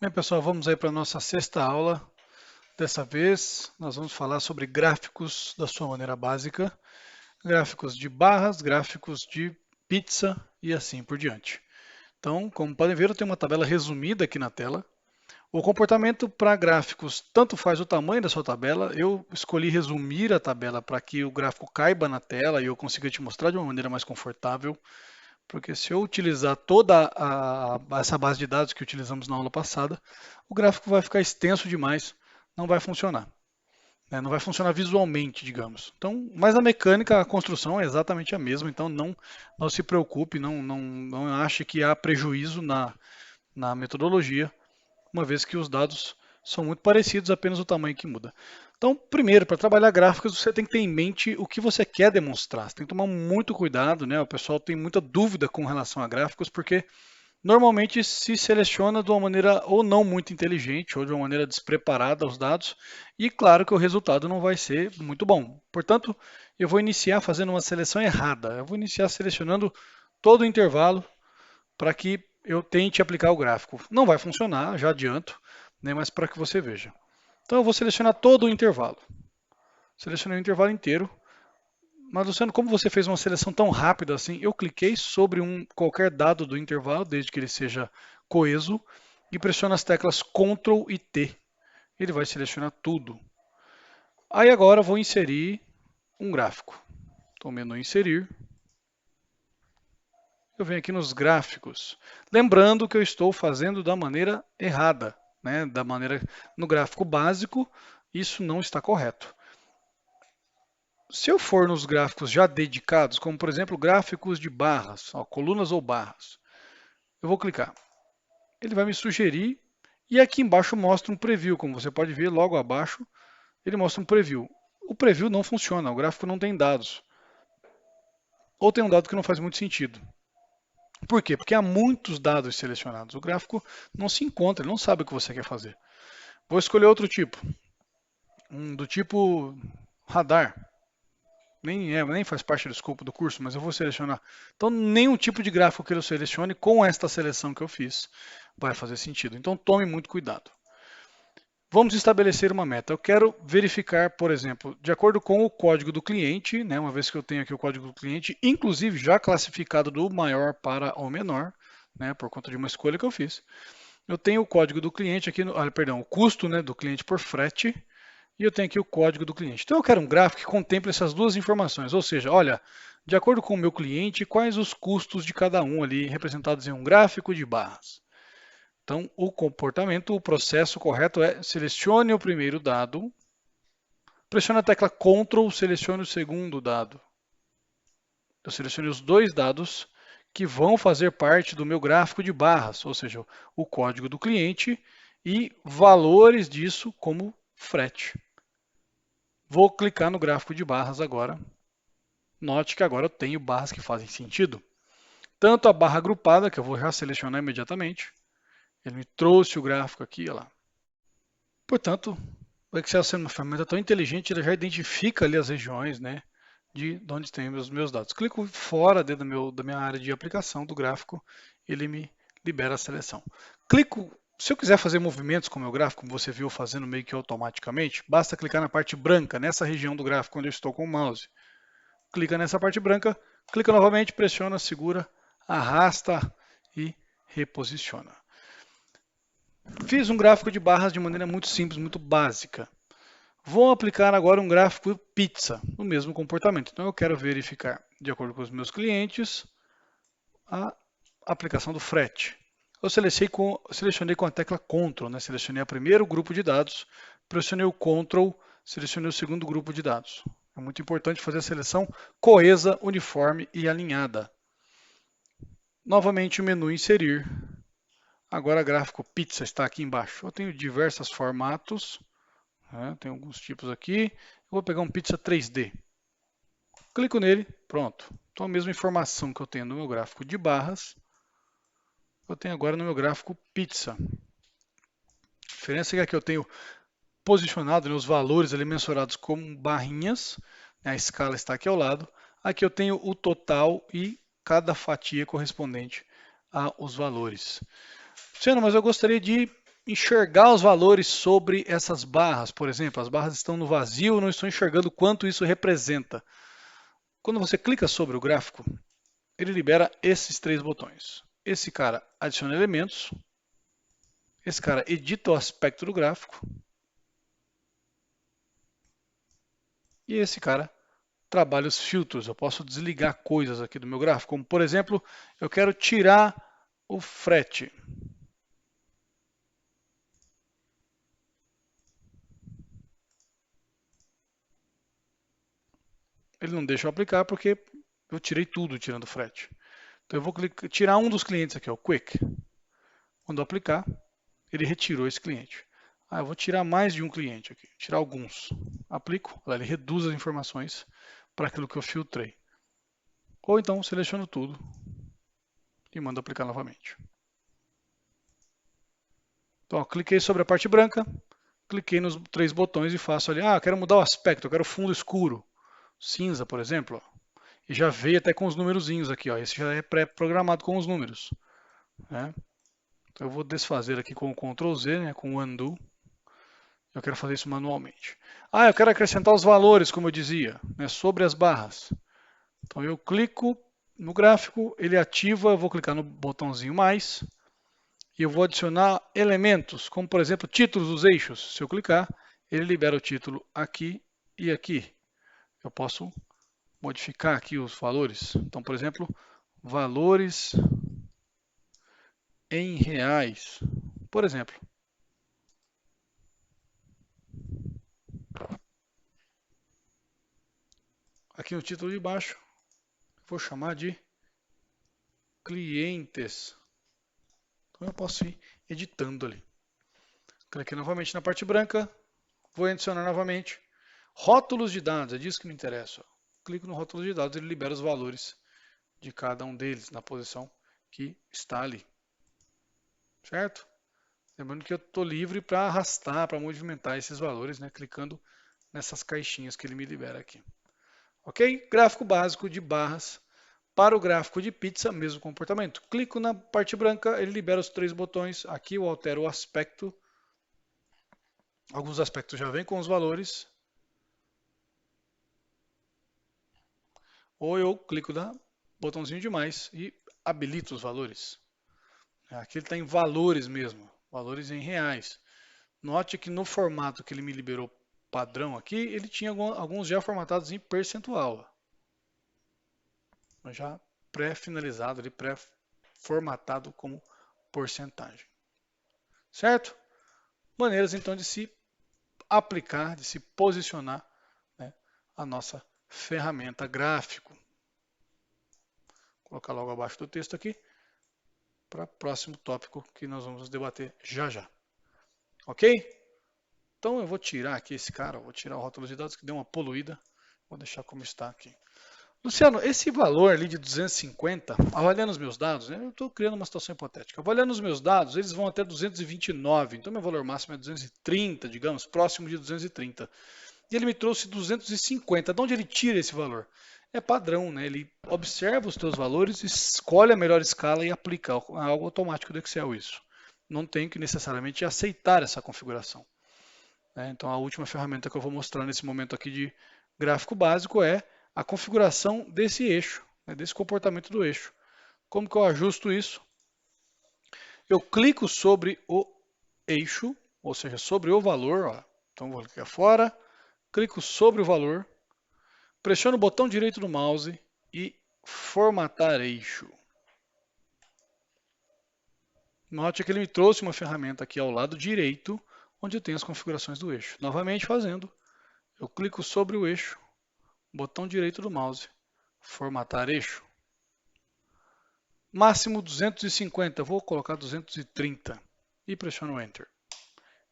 Bem, pessoal, vamos aí para a nossa sexta aula. Dessa vez, nós vamos falar sobre gráficos da sua maneira básica, gráficos de barras, gráficos de pizza e assim por diante. Então, como podem ver, eu tenho uma tabela resumida aqui na tela. O comportamento para gráficos tanto faz o tamanho da sua tabela. Eu escolhi resumir a tabela para que o gráfico caiba na tela e eu consiga te mostrar de uma maneira mais confortável. Porque se eu utilizar toda essa base de dados que utilizamos na aula passada, o gráfico vai ficar extenso demais, não vai funcionar, né? Não vai funcionar visualmente, digamos. Então, mas a mecânica, a construção é exatamente a mesma, então não se preocupe, não ache que há prejuízo na metodologia, uma vez que os dados são muito parecidos, apenas o tamanho que muda. Então, primeiro, para trabalhar gráficos, você tem que ter em mente o que você quer demonstrar. Você tem que tomar muito cuidado, né? O pessoal tem muita dúvida com relação a gráficos, porque normalmente se seleciona de uma maneira ou não muito inteligente, ou de uma maneira despreparada os dados, e claro que o resultado não vai ser muito bom. Portanto, eu vou iniciar fazendo uma seleção errada. Eu vou iniciar selecionando todo o intervalo para que eu tente aplicar o gráfico. Não vai funcionar, já adianto, né, mas para que você veja. Então eu vou selecionar todo o intervalo. Selecionei o intervalo inteiro. Mas Luciano, como você fez uma seleção tão rápida assim, eu cliquei sobre qualquer dado do intervalo, desde que ele seja coeso, e pressiono as teclas Ctrl e T. Ele vai selecionar tudo. Aí agora eu vou inserir um gráfico. Então, menu inserir. Eu venho aqui nos gráficos. Lembrando que eu estou fazendo da maneira errada, né? Da maneira no gráfico básico, isso não está correto. Se eu for nos gráficos já dedicados, como por exemplo gráficos de barras, ó, colunas ou barras, eu vou clicar. Ele vai me sugerir e aqui embaixo mostra um preview, como você pode ver logo abaixo, ele mostra um preview. O preview não funciona, o gráfico não tem dados. Ou tem um dado que não faz muito sentido. Por quê? Porque há muitos dados selecionados. O gráfico não se encontra, ele não sabe o que você quer fazer. Vou escolher outro tipo, do tipo radar. Nem faz parte do escopo do curso, mas eu vou selecionar. Então, nenhum tipo de gráfico que eu selecione com esta seleção que eu fiz vai fazer sentido. Então, tome muito cuidado. Vamos estabelecer uma meta. Eu quero verificar, por exemplo, de acordo com o código do cliente, né, uma vez que eu tenho aqui o código do cliente, inclusive já classificado do maior para o menor, né, por conta de uma escolha que eu fiz. Eu tenho o código do cliente aqui, perdão, o custo, né, do cliente por frete, e eu tenho aqui o código do cliente. Então eu quero um gráfico que contemple essas duas informações, ou seja, olha, de acordo com o meu cliente, quais os custos de cada um ali representados em um gráfico de barras. Então, o comportamento, o processo correto é selecione o primeiro dado, pressione a tecla Ctrl, selecione o segundo dado. Eu selecionei os dois dados que vão fazer parte do meu gráfico de barras, ou seja, o código do cliente e valores disso como frete. Vou clicar no gráfico de barras agora. Note que agora eu tenho barras que fazem sentido. Tanto a barra agrupada, que eu vou já selecionar imediatamente, ele me trouxe o gráfico aqui, olha lá. Portanto, o Excel sendo uma ferramenta tão inteligente, ele já identifica ali as regiões, né, de onde tem os meus dados. Clico fora da minha área de aplicação do gráfico, ele me libera a seleção. Clico, se eu quiser fazer movimentos com o meu gráfico, como você viu fazendo meio que automaticamente, basta clicar na parte branca, nessa região do gráfico onde eu estou com o mouse. Clica nessa parte branca, clica novamente, pressiona, segura, arrasta e reposiciona. Fiz um gráfico de barras de maneira muito simples, muito básica. Vou aplicar agora um gráfico pizza, no mesmo comportamento. Então eu quero verificar, de acordo com os meus clientes, a aplicação do frete. Eu selecionei com a tecla Ctrl, né? Selecionei o primeiro grupo de dados, pressionei o Ctrl, selecionei o segundo grupo de dados. É muito importante fazer a seleção coesa, uniforme e alinhada. Novamente o menu inserir. Agora gráfico pizza está aqui embaixo. Eu tenho diversos formatos. Tem alguns tipos aqui. Eu vou pegar um pizza 3D. Clico nele, pronto. Então a mesma informação que eu tenho no meu gráfico de barras, eu tenho agora no meu gráfico pizza. A diferença é que eu tenho posicionado, né, os valores ali mensurados como barrinhas, né, a escala está aqui ao lado. Aqui eu tenho o total e cada fatia correspondente aos valores. Luciano, mas eu gostaria de enxergar os valores sobre essas barras, por exemplo. As barras estão no vazio, eu não estou enxergando quanto isso representa. Quando você clica sobre o gráfico, ele libera esses três botões. Esse cara adiciona elementos, esse cara edita o aspecto do gráfico e esse cara trabalha os filtros. Eu posso desligar coisas aqui do meu gráfico, como por exemplo, eu quero tirar o frete. Ele não deixa eu aplicar porque eu tirei tudo tirando o frete. Então eu vou tirar um dos clientes aqui, o Quick. Quando eu aplicar, ele retirou esse cliente. Eu vou tirar mais de um cliente aqui, tirar alguns. Aplico, ele reduz as informações para aquilo que eu filtrei. Ou então seleciono tudo e mando aplicar novamente. Então, ó, cliquei sobre a parte branca, cliquei nos três botões e faço ali, quero mudar o aspecto, eu quero fundo escuro, cinza, por exemplo. E já veio até com os numerozinhos aqui, ó. Esse já é pré-programado com os números. Né? Então, eu vou desfazer aqui com o Ctrl Z, né, com o Undo. Eu quero fazer isso manualmente. Eu quero acrescentar os valores, como eu dizia, né, sobre as barras. Então eu clico no gráfico, ele ativa, eu vou clicar no botãozinho mais e eu vou adicionar elementos, como por exemplo títulos dos eixos. Se eu clicar, ele libera o título aqui e aqui. Eu posso modificar aqui os valores. Então, por exemplo, valores em reais, por exemplo. Aqui no título de baixo, vou chamar de clientes. Então eu posso ir editando ali. Cliquei novamente na parte branca, vou adicionar novamente. Rótulos de dados, é disso que me interessa. Clico no rótulo de dados, ele libera os valores de cada um deles na posição que está ali. Certo? Lembrando que eu estou livre para arrastar, para movimentar esses valores, né? Clicando nessas caixinhas que ele me libera aqui. Ok? Gráfico básico de barras. Para o gráfico de pizza, mesmo comportamento. Clico na parte branca, ele libera os três botões. Aqui eu altero o aspecto. Alguns aspectos já vêm com os valores. Ou eu clico no botãozinho de mais e habilito os valores. Aqui ele está em valores mesmo, valores em reais. Note que no formato que ele me liberou padrão aqui, ele tinha alguns já formatados em percentual. Já pré-finalizado, pré-formatado como porcentagem. Certo? Maneiras então de se aplicar, de se posicionar, né, a nossa ferramenta gráfico. Vou colocar logo abaixo do texto aqui, para o próximo tópico que nós vamos debater já já. Ok? Então eu vou tirar aqui esse cara, vou tirar o rótulo de dados que deu uma poluída, vou deixar como está aqui. Luciano, esse valor ali de 250, avaliando os meus dados, né, eu estou criando uma situação hipotética, avaliando os meus dados, eles vão até 229, então meu valor máximo é 230, digamos, próximo de 230. E ele me trouxe 250, de onde ele tira esse valor? É padrão, né? Ele observa os teus valores, escolhe a melhor escala e aplica, é algo automático do Excel isso. Não tenho que necessariamente aceitar essa configuração. Então a última ferramenta que eu vou mostrar nesse momento aqui de gráfico básico é a configuração desse eixo, desse comportamento do eixo. Como que eu ajusto isso? Eu clico sobre o eixo, ou seja, sobre o valor. Ó. Então vou clicar fora, clico sobre o valor, pressiono o botão direito do mouse e formatar eixo. Note que ele me trouxe uma ferramenta aqui ao lado direito, onde eu tenho as configurações do eixo. Novamente fazendo, eu clico sobre o eixo, botão direito do mouse, formatar eixo. Máximo 250, vou colocar 230 e pressiono Enter.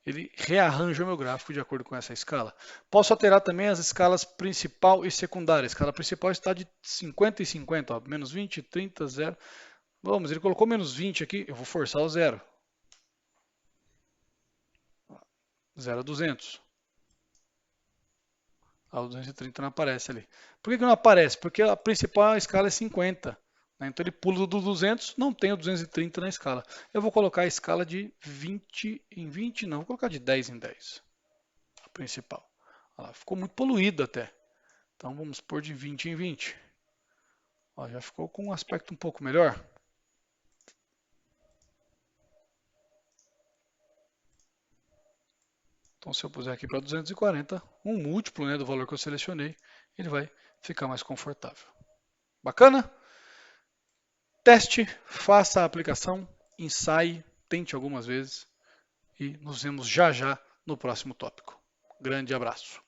Ele rearranja o meu gráfico de acordo com essa escala. Posso alterar também as escalas principal e secundária. A escala principal está de 50 e 50, ó, menos 20, 30, 0. Vamos, ele colocou menos 20 aqui, eu vou forçar o 0. 0 a 200. O 230 não aparece ali. Por que não aparece? Porque a principal escala é 50. né? Então ele pula do 200, não tem o 230 na escala. Eu vou colocar a escala de 20 em 20, não, vou colocar de 10 em 10, a principal. Olha lá, ficou muito poluído até. Então vamos pôr de 20 em 20. Ó, já ficou com um aspecto um pouco melhor. Então se eu puser aqui para 240, um múltiplo, né, do valor que eu selecionei, ele vai ficar mais confortável. Bacana? Teste, faça a aplicação, ensaie, tente algumas vezes e nos vemos já já no próximo tópico. Grande abraço.